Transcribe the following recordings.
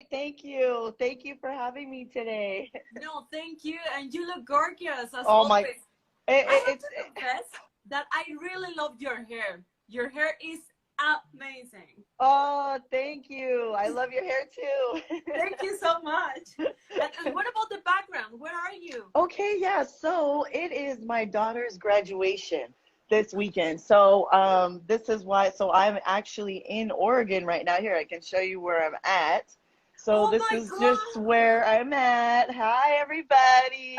Thank you. Thank you for having me today. No, thank you. And you look gorgeous as Oh my, always. I have it's to confess that I really love your hair. Your hair is amazing. oh, thank you. I love your hair too. Thank you so much. And what about the background? Where are you? Okay, yeah. So it is my daughter's graduation this weekend. So this is why. So I'm actually in Oregon right now. Here, I can show you where I'm at. So Oh this my is just God. where I'm at. Hi, everybody.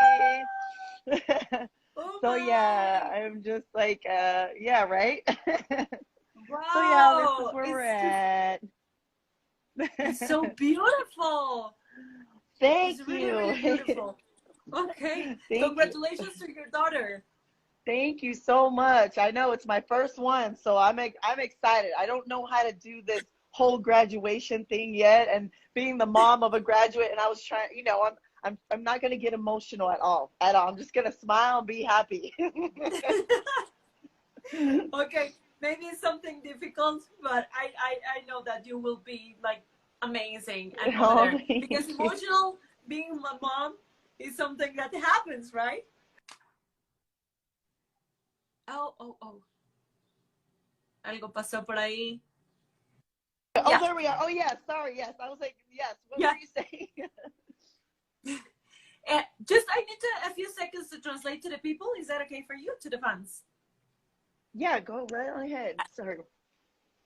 Oh So yeah, my. I'm just like yeah, right? So yeah, this is Wow. where we're at. It's so beautiful. It's Thank really, you. really beautiful. Okay. Thank you. Congratulations to your daughter. Thank you so much. I know it's my first one, so I'm excited. I don't know how to do this whole graduation thing yet, and being the mom of a graduate, and I was trying, I'm not gonna get emotional at all, at all. I'm just gonna smile and be happy. Okay, maybe it's something difficult, but I know that you will be like amazing and over Oh, there because thank you. emotional being a mom is something that happens, right? Oh. Algo pasó por ahí. Oh, Yeah, there we are. Oh, yes. Sorry. Yes. I was like, yes. What yeah. were you saying? Just I need a few seconds to translate to the people. Is that okay for you? To the fans? Yeah, go right on ahead. Sorry.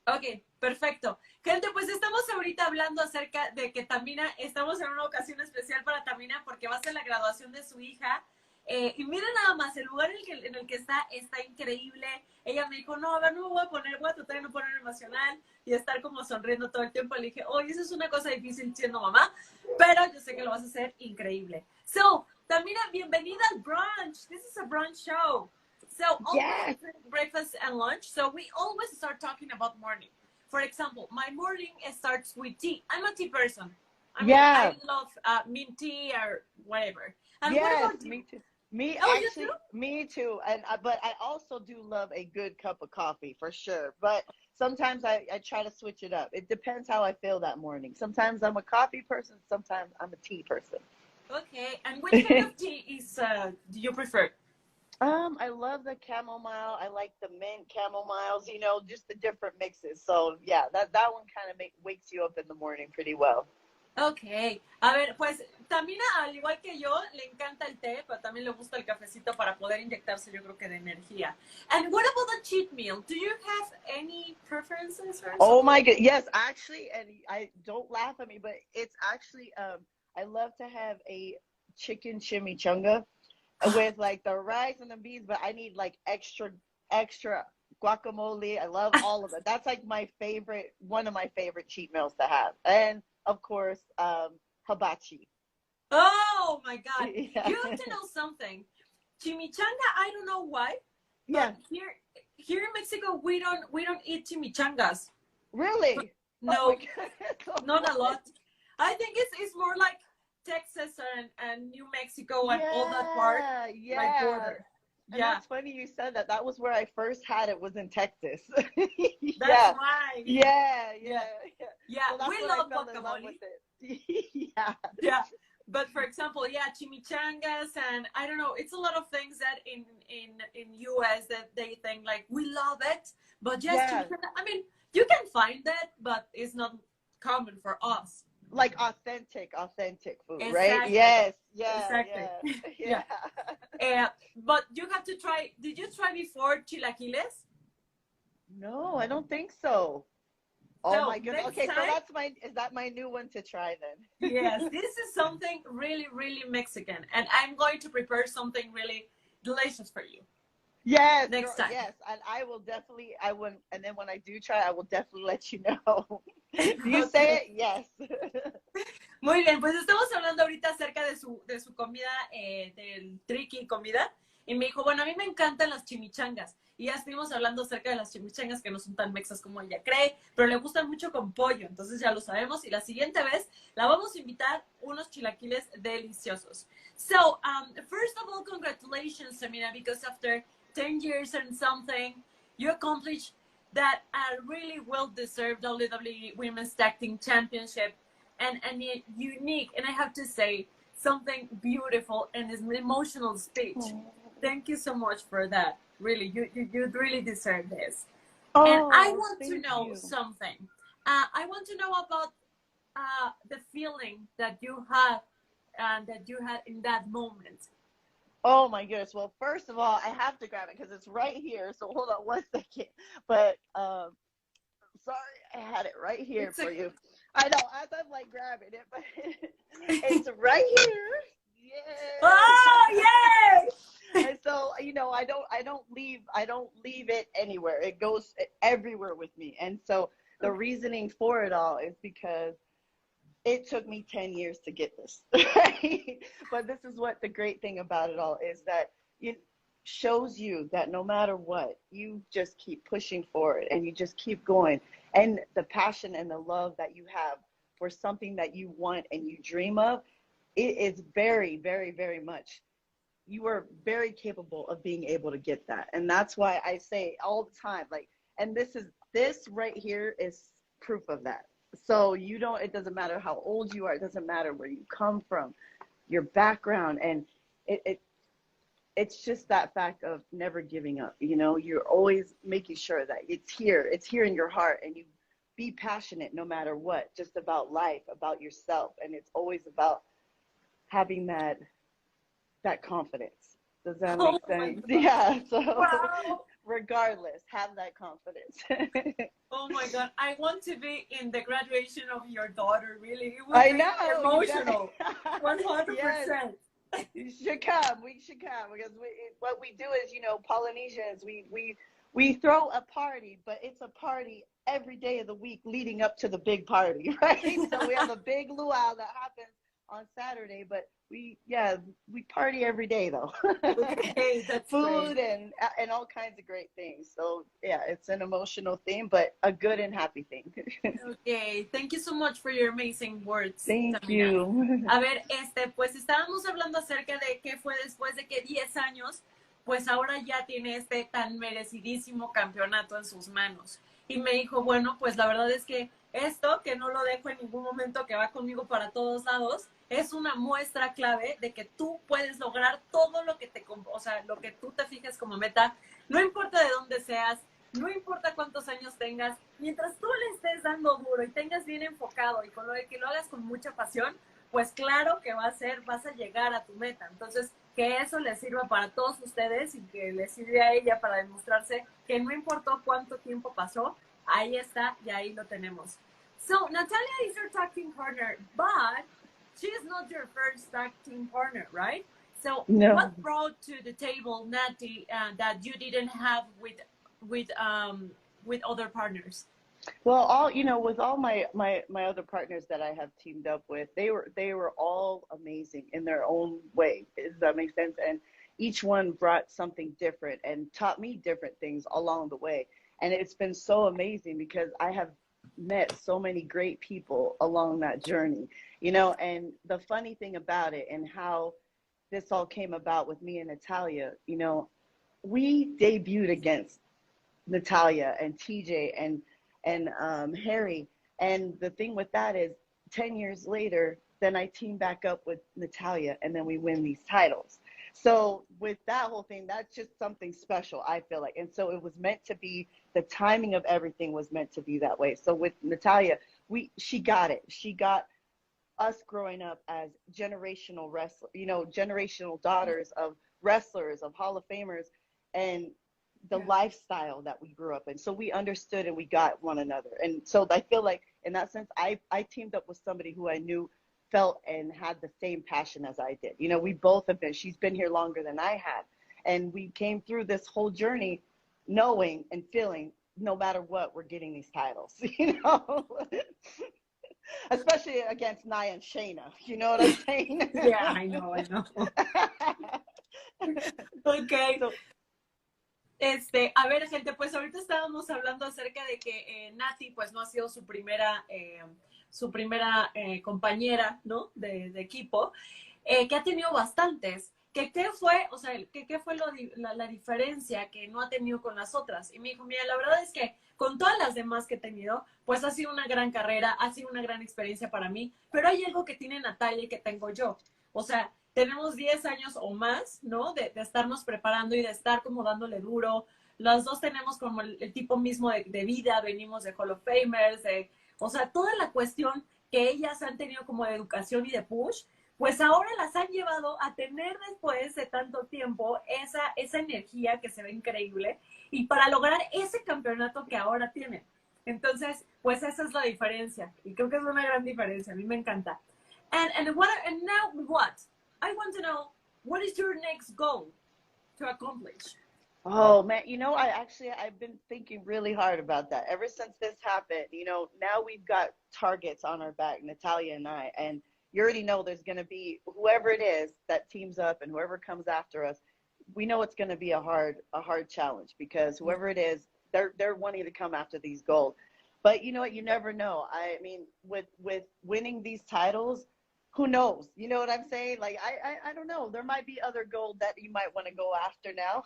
Ok, perfecto. Gente, pues estamos ahorita hablando acerca de que Tamina, estamos en una ocasión especial para Tamina porque va a ser la graduación de su hija. Y miren nada más, el lugar en el que está increíble. Ella me dijo, no, a ver, no me voy a tratar de no ponerme emocional y estar como sonriendo todo el tiempo. Le dije, oye, eso es una cosa difícil siendo mamá, pero yo sé que lo vas a hacer increíble. So, Tamina, bienvenida al brunch. This is a brunch show. So always Yes. breakfast and lunch. So we always start talking about morning. For example, my morning starts with tea. I'm a tea person. I mean, Yeah. I love mint tea or whatever. And what Yes, about you? me too. Me Oh, you actually, too? me too. And but I also do love a good cup of coffee for sure. But sometimes I try to switch it up. It depends how I feel that morning. Sometimes I'm a coffee person. Sometimes I'm a tea person. Okay. And which kind of tea do you prefer? I love the chamomile. I like the mint chamomiles. Just the different mixes. So yeah, that one kind of wakes you up in the morning pretty well. Ok, a ver, pues Tamina, al igual que yo, le encanta el té, pero también le gusta el cafecito para poder inyectarse, yo creo que de energía. And what about the cheat meal? Do you have any preferences or Oh something? my god, yes, actually, and I don't laugh at me, but it's actually I love to have a chicken chimichanga with like the rice and the beans, but I need like extra guacamole. I love all of it. That's like one of my favorite cheat meals to have. And of course, hibachi. Oh my God. Yeah. You have to know something. Chimichanga, I don't know why, Yeah. but here in Mexico we don't eat chimichangas. Really? Oh my No, god. not a lot. I think it's more like Texas and New Mexico and all that part, Yeah, like yeah. border. And Yeah, that's funny you said that. That was where I first had it, was in Texas. that's Yeah. why. Yeah, yeah, Yeah, yeah. yeah. So that's We when I love fell in love with guacamole. it. Yeah. Yeah, but for example, yeah, chimichangas and I don't know. It's a lot of things that in US that they think like we love it, but yes, Yeah. chimichanga. I mean, you can find that, but it's not common for us. Like authentic food, right? Exactly, Yes. Yeah, exactly. yeah. Yeah. Yeah. But you have to try. Did you try before chilaquiles? No, I don't think so. Oh So my goodness. next Okay, so time, is that my new one to try then? yes, this is something really, really Mexican, and I'm going to prepare something really delicious for you Yes, girl, next time. yes. And I will definitely, and then when I do try, I will definitely let you know. You say Okay. it, yes. Muy bien, pues estamos hablando ahorita acerca de su comida, del triqui comida, y me dijo, bueno, a mí me encantan las chimichangas, y ya estuvimos hablando acerca de las chimichangas que no son tan mexas como ella cree, pero le gustan mucho con pollo, entonces ya lo sabemos, y la siguiente vez la vamos a invitar unos chilaquiles deliciosos. So, first of all, congratulations, Samina, because after 10 years and something, you accomplished that a really well-deserved WWE Women's Tag Team Championship. and unique, and I have to say, something beautiful and an emotional speech. Thank you so much for that. Really, you really deserve this. And I Oh, want to thank know you. something. I want to know about the feeling that you had and that you had in that moment. Oh my goodness. Well, first of all, I have to grab it because it's right here. So hold on one second. But sorry, I had it right here It's a for you. I know, as I'm like grabbing it, but it's right here. oh Yeah. yay! And so, I don't leave it anywhere. It goes everywhere with me. And so the reasoning for it all is because it took me 10 years to get this, right? But this is what the great thing about it all is, that it shows you that no matter what, you just keep pushing forward and you just keep going. And the passion and the love that you have for something that you want and you dream of, it is very, very, very much, you are very capable of being able to get that. And that's why I say all the time, like, and this right here is proof of that. So it doesn't matter how old you are, it doesn't matter where you come from, your background, and it it's just that fact of never giving up. You're always making sure that it's here in your heart, and you be passionate no matter what, just about life, about yourself, and it's always about having that confidence. Does that Oh make my sense? god! Yeah. So Wow! regardless, have that confidence. Oh my god! I want to be in the graduation of your daughter. Really, it will I make me know, you got emotional. 100%. yes, you should come. We should come because what we do is, Polynesians, we throw a party, but it's a party every day of the week leading up to the big party, right? So we have a big luau that happens on Saturday, but we party every day though. Okay, that's great. Food and all kinds of great things. So yeah, it's an emotional theme, but a good and happy thing. Okay, thank you so much for your amazing words, Thank Tamina. you. A ver, pues estábamos hablando acerca de qué fue después de que 10 años, pues ahora ya tiene este tan merecidísimo campeonato en sus manos. Y me dijo, bueno, pues la verdad es que esto, que no lo dejo en ningún momento, que va conmigo para todos lados, es una muestra clave de que tú puedes lograr todo lo que o sea, lo que tú te fijes como meta, no importa de dónde seas, no importa cuántos años tengas, mientras tú le estés dando duro y tengas bien enfocado y con lo de que lo hagas con mucha pasión, pues claro que vas a llegar a tu meta. Entonces, que eso les sirva para todos ustedes y que les sirve a ella para demostrarse que no importó cuánto tiempo pasó, ahí está y ahí lo tenemos. So, Natalia is your tag team partner, but she is not your first tag team partner, right? So, No. what brought to the table, Nati, that you didn't have with other partners? Well, with all my other partners that I have teamed up with, they were all amazing in their own way. Does that make sense? And each one brought something different and taught me different things along the way. And it's been so amazing because I have met so many great people along that journey, and the funny thing about it and how this all came about with me and Natalia, we debuted against Natalia and TJ and Harry. And the thing with that is 10 years later, then I team back up with Natalia and then we win these titles. So with that whole thing, that's just something special, I feel like. And so it was meant to be, the timing of everything was meant to be that way. So with Natalia, she got it. She got us growing up as generational wrestler, generational daughters of wrestlers, of Hall of Famers, and the lifestyle that we grew up in. So we understood and we got one another. And so I feel like in that sense, I teamed up with somebody who I knew felt and had the same passion as I did. We both have she's been here longer than I have. And we came through this whole journey knowing and feeling no matter what, we're getting these titles, especially against Nia and Shayna. You know what I'm saying? Yeah, I know. Okay. So, a ver, gente, pues ahorita estábamos hablando acerca de que Nati, pues no ha sido su primera compañera, ¿no? De equipo, que ha tenido bastantes. que qué fue, o sea, que qué fue la diferencia que no ha tenido con las otras. Y me dijo, mira, la verdad es que con todas las demás que he tenido, pues ha sido una gran carrera, ha sido una gran experiencia para mí, pero hay algo que tiene Natalia y que tengo yo. O sea, tenemos 10 años o más, ¿no? De estarnos preparando y de estar como dándole duro. Las dos tenemos como el tipo mismo de vida, venimos de Hall of Famers, o sea, toda la cuestión que ellas han tenido como de educación y de push, pues ahora las han llevado a tener después de tanto tiempo esa energía que se ve increíble y para lograr ese campeonato que ahora tienen. Entonces, pues esa es la diferencia y creo que es una gran diferencia. A mí me encanta. And now what? I want to know, what is your next goal to accomplish? Oh man, I've been thinking really hard about that ever since this happened. Now we've got targets on our back, Natalia and I, and you already know there's going to be whoever it is that teams up and whoever comes after us. We know it's going to be a hard challenge because whoever it is, they're wanting to come after these gold. But you know what? You never know. I mean, with winning these titles, who knows? You know what I'm saying? Like I don't know. There might be other gold that you might want to go after now,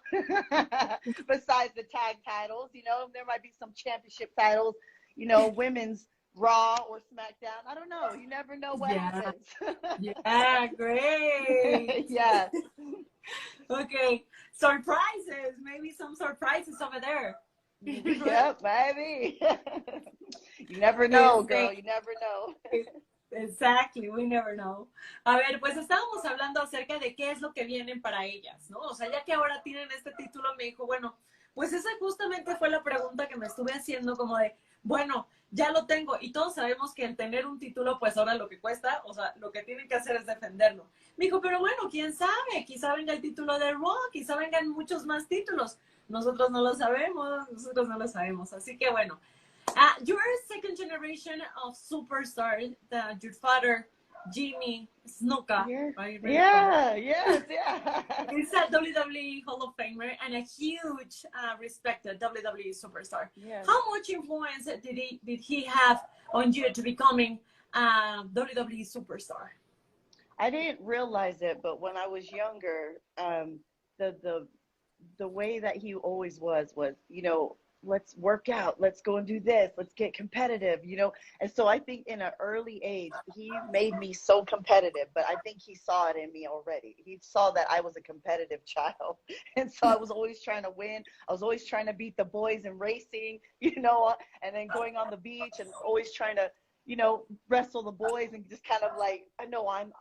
besides the tag titles. There might be some championship titles. Women's Raw or SmackDown. I don't know. You never know what happens. Yeah, great. Yeah. Okay, surprises. Maybe some surprises over there. Yep, maybe. You never know, girl. You never know. Exactly, we never know. A ver, pues estábamos hablando acerca de qué es lo que vienen para ellas, ¿no? O sea, ya que ahora tienen este título, me dijo, bueno, pues esa justamente fue la pregunta que me estuve haciendo, como de, bueno, ya lo tengo, y todos sabemos que el tener un título, pues ahora lo que cuesta, o sea, lo que tienen que hacer es defenderlo. Me dijo, pero bueno, quién sabe, quizá venga el título de Raw, quizá vengan muchos más títulos. Nosotros no lo sabemos, así que bueno. You're a second generation of superstars. Your father, Jimmy Snuka, Yeah. right? Yeah. He's a WWE Hall of Famer and a huge respected WWE superstar. Yeah. How much influence did he have on you to becoming a WWE superstar? I didn't realize it, but when I was younger, the way that he always was, let's work out, let's go and do this, let's get competitive, and so I think in an early age he made me so competitive, but I think he saw it in me already. He saw that I was a competitive child, and so I was always trying to win. I was always trying to beat the boys in racing, and then going on the beach and always trying to wrestle the boys and just kind of like, I know I'm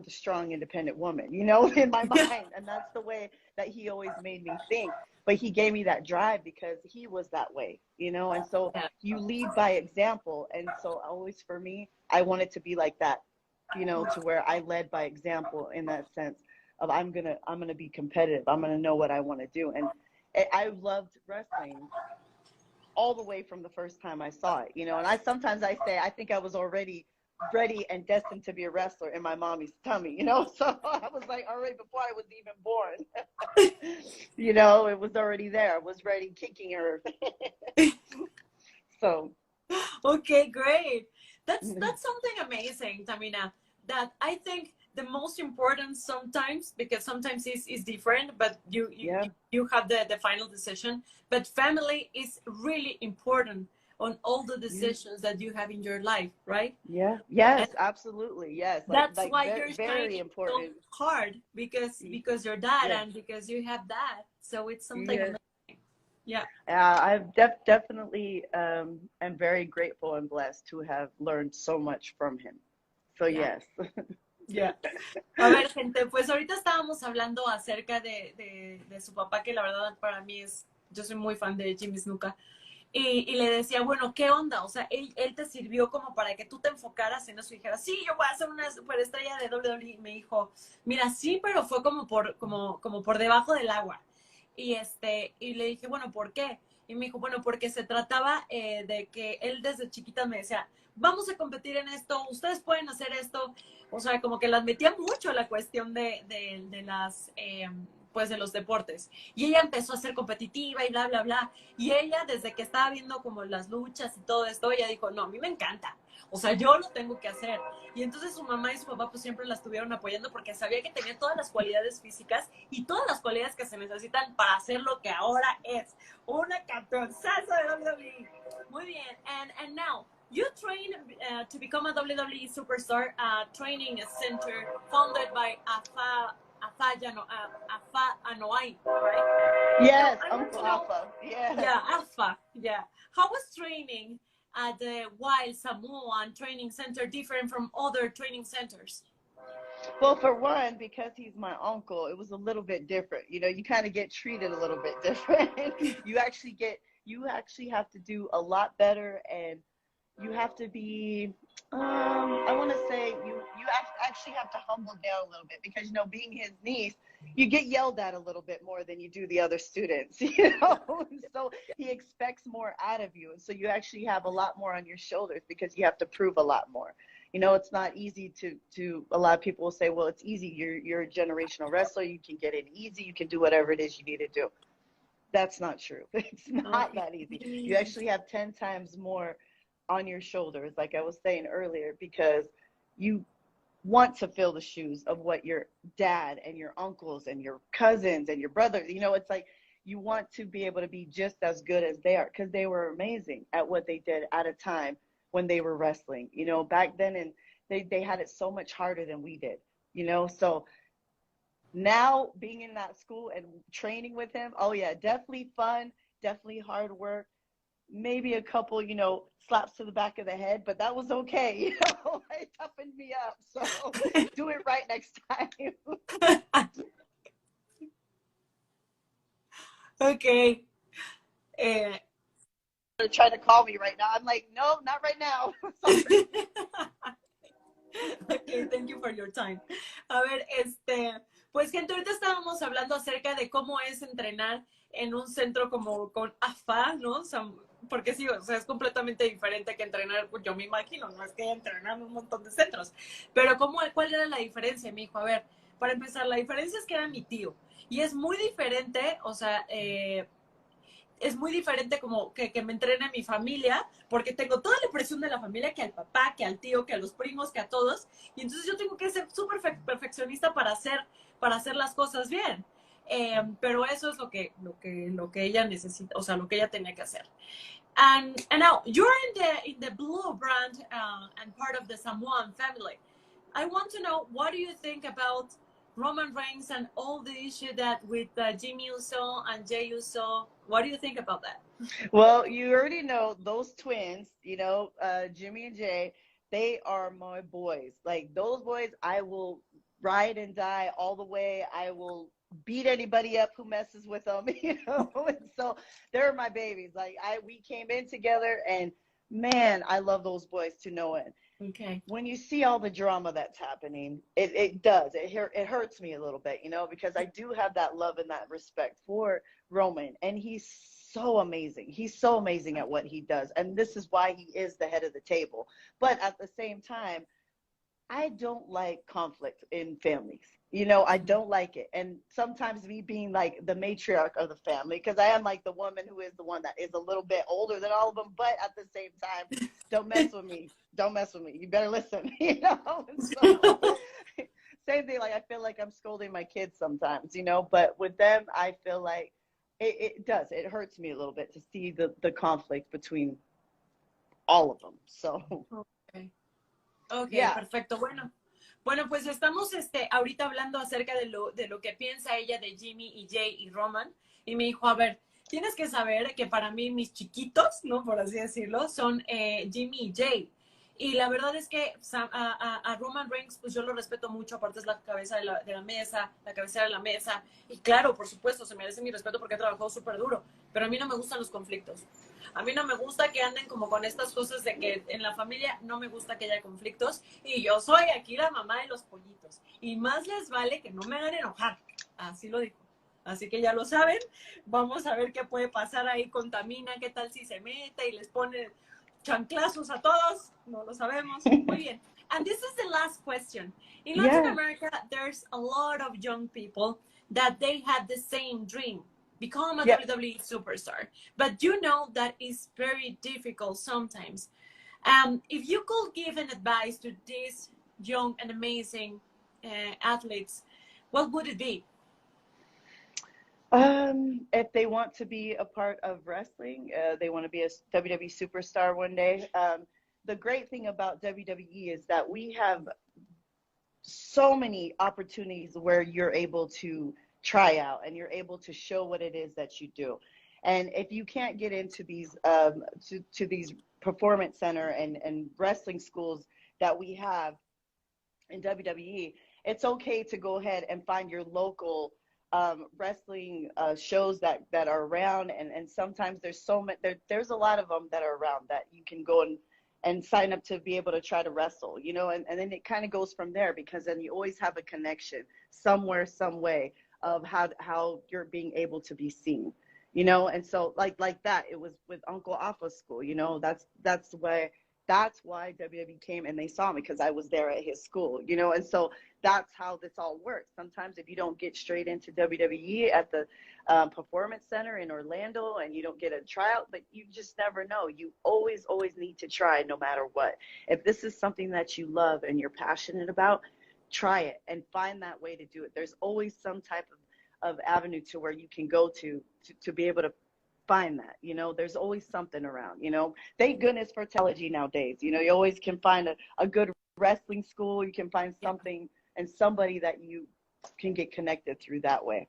the strong independent woman, in my mind. And that's the way that he always made me think. But he gave me that drive because he was that way, and so you lead by example. And so always for me, I wanted to be like that, to where I led by example in that sense of I'm gonna be competitive. I'm gonna know what I want to do. And I loved wrestling all the way from the first time I saw it, and I say I think I was already ready and destined to be a wrestler in my mommy's tummy, so I was like already before I was even born. It was already there. I was ready kicking her. So okay, great. That's something amazing, Tamina, that I think the most important sometimes, because sometimes it's different, but you have the final decision, but family is really important on all the decisions that you have in your life, right? Yeah. Yes, and absolutely. Yes. That's why you're very important. So hard because your dad and because you have that. So it's something amazing. Yeah. I definitely am very grateful and blessed to have learned so much from him. So yes. Yeah. A ver, gente, pues ahorita estábamos hablando acerca de su papá, que la verdad para mí yo soy muy fan de Jimmy Snuka. Y le decía, bueno, ¿qué onda? O sea, él te sirvió como para que tú te enfocaras en eso y dijeras, sí, yo voy a ser una superestrella de WWE. Y me dijo, mira, sí, pero fue como por debajo del agua. Y le dije, bueno, ¿por qué? Y me dijo, bueno, porque se trataba de que él desde chiquita me decía, vamos a competir en esto, ustedes pueden hacer esto. O sea, como que las metía mucho la cuestión de las pues, de los deportes. Y ella empezó a ser competitiva y bla, bla, bla. Y ella, desde que estaba viendo como las luchas y todo esto, ella dijo, no, a mí me encanta. O sea, yo lo tengo que hacer. Y entonces su mamá y su papá pues siempre la estuvieron apoyando porque sabía que tenía todas las cualidades físicas y todas las cualidades que se necesitan para hacer lo que ahora es una campeonaza de WWE. Muy bien. And now, you train to become a WWE superstar, training center founded by Afa Anoa'i, right? Yes, Now, I want Uncle to know, Alpha. Yes. yeah, Afa, yeah. How was training at the Wild Samoan Training Center different from other training centers? Well, for one, because he's my uncle, it was a little bit different. You know, you kind of get treated a little bit different. You actually have to do a lot better, and you have to be, I want to say actually have to humble down a little bit because, you know, being his niece, you get yelled at a little bit more than you do the other students, you know? So he expects more out of you. And so you actually have a lot more on your shoulders because you have to prove a lot more. You know, it's not easy to a lot of people will say, well, it's easy. You're a generational wrestler. You can get in easy. You can do whatever it is you need to do. That's not true. It's not that easy. You actually have 10 times more on your shoulders, like I was saying earlier, because you want to fill the shoes of what your dad and your uncles and your cousins and your brothers, you know, it's like you want to be able to be just as good as they are because they were amazing at what they did at a time when they were wrestling, you know, back then. And they had it so much harder than we did, you know. So now being in that school and training with him, oh yeah, definitely fun, definitely hard work, maybe a couple, you know, slaps to the back of the head, but that was okay, you know. It toughened me up, so do it right next time. Okay. They're trying to call me right now. I'm like, no, not right now. Okay, thank you for your time. A ver, pues gente, ahorita estábamos hablando acerca de cómo es entrenar en un centro como con AFA, ¿no? O sea, porque sí, o sea, es completamente diferente que entrenar, pues yo me imagino, no es que entrenar en un montón de centros, pero ¿cuál era la diferencia? Me dijo, a ver, para empezar, la diferencia es que era mi tío, y es muy diferente, o sea, es muy diferente como que me entrene mi familia, porque tengo toda la presión de la familia, que al papá, que al tío, que a los primos, que a todos, y entonces yo tengo que ser súper perfeccionista para hacer las cosas bien. Pero eso es lo que ella necesita, o sea, lo que ella tenía que hacer. And now, you're in the blue brand and part of the Samoan family. I want to know, what do you think about Roman Reigns and all the issue that with Jimmy Uso and Jey Uso? What do you think about that? Well, you already know those twins, you know, Jimmy and Jay, they are my boys. Like, those boys, I will ride and die all the way. I will beat anybody up who messes with them, you know. And so they're my babies. Like, we came in together, and man, I love those boys to no end. Okay. When you see all the drama that's happening, it does. It hurts me a little bit, you know, because I do have that love and that respect for Roman, and he's so amazing. He's so amazing at what he does, and this is why he is the head of the table. But at the same time, I don't like conflict in families. You know, I don't like it. And sometimes me being like the matriarch of the family, because I am like the woman who is the one that is a little bit older than all of them, but at the same time, don't mess with me. Don't mess with me. You better listen, you know? So, same thing, like I feel like I'm scolding my kids sometimes, you know, but with them, I feel like it does. It hurts me a little bit to see the conflict between all of them. So, okay. Ok, yeah. Perfecto. Bueno, pues estamos ahorita hablando acerca de lo que piensa ella de Jimmy y Jay y Roman. Y me dijo, a ver, tienes que saber que para mí mis chiquitos, ¿no? Por así decirlo, son Jimmy y Jay. Y la verdad es que a Roman Reigns, pues yo lo respeto mucho, aparte es la cabeza de la mesa, la cabecera de la mesa. Y claro, por supuesto, se merece mi respeto porque ha trabajado súper duro. Pero a mí no me gustan los conflictos. A mí no me gusta que anden como con estas cosas de que en la familia no me gusta que haya conflictos. Y yo soy aquí la mamá de los pollitos. Y más les vale que no me hagan enojar. Así lo dijo. Así que ya lo saben. Vamos a ver qué puede pasar ahí con Tamina. ¿Qué tal si se mete y les pone chanclazos a todos? No lo sabemos. Muy bien. And this is the last question. In Latin Yeah. America, there's a lot of young people that they had the same dream, become a Yep. WWE superstar. But you know that is very difficult sometimes. If you could give an advice to these young and amazing athletes, what would it be? If they want to be a part of wrestling, they want to be a WWE superstar one day. The great thing about WWE is that we have so many opportunities where you're able to try out and you're able to show what it is that you do. And if you can't get into these to these performance center and wrestling schools that we have in WWE, it's okay to go ahead and find your local wrestling shows that are around, and sometimes there's so many there's a lot of them that are around that you can go and sign up to be able to try to wrestle, you know, and then it kind of goes from there, because then you always have a connection somewhere, some way of how you're being able to be seen, you know. And so like that, it was with Uncle Alpha's school, you know. That's why WWE came and they saw me, because I was there at his school, you know. And so that's how this all works. Sometimes if you don't get straight into WWE at the Performance Center in Orlando and you don't get a tryout, but you just never know. You always need to try no matter what. If this is something that you love and you're passionate about, try it and find that way to do it. There's always some type of avenue to where you can go to be able to find that, you know. There's always something around, you know. Thank goodness for technology nowadays, you know. You always can find a good wrestling school. You can find something and somebody that you can get connected through that way.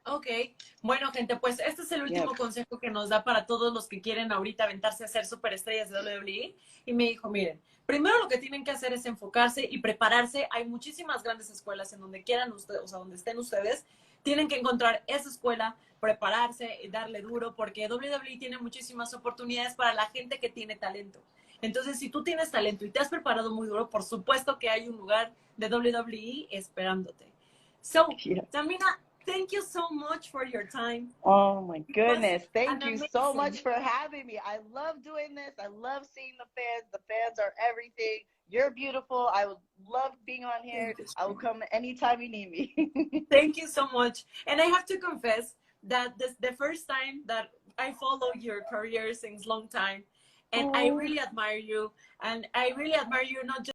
Ok, bueno gente, pues este es el último consejo que nos da para todos los que quieren ahorita aventarse a ser superestrellas de WWE. Y me dijo, miren, primero lo que tienen que hacer es enfocarse y prepararse. Hay muchísimas grandes escuelas en donde quieran ustedes, o sea, donde estén ustedes. Tienen que encontrar esa escuela, prepararse y darle duro, porque WWE tiene muchísimas oportunidades para la gente que tiene talento. Entonces, si tú tienes talento y te has preparado muy duro, por supuesto que hay un lugar de WWE esperándote. So, Tamina, thank you so much for your time. Oh my goodness. Thank you so much for having me. I love doing this. I love seeing the fans. The fans are everything. You're beautiful. I would love being on here. I will come anytime you need me. Thank you so much. And I have to confess that this the first time that I follow your career since long time, and I really admire you. And I really admire you not just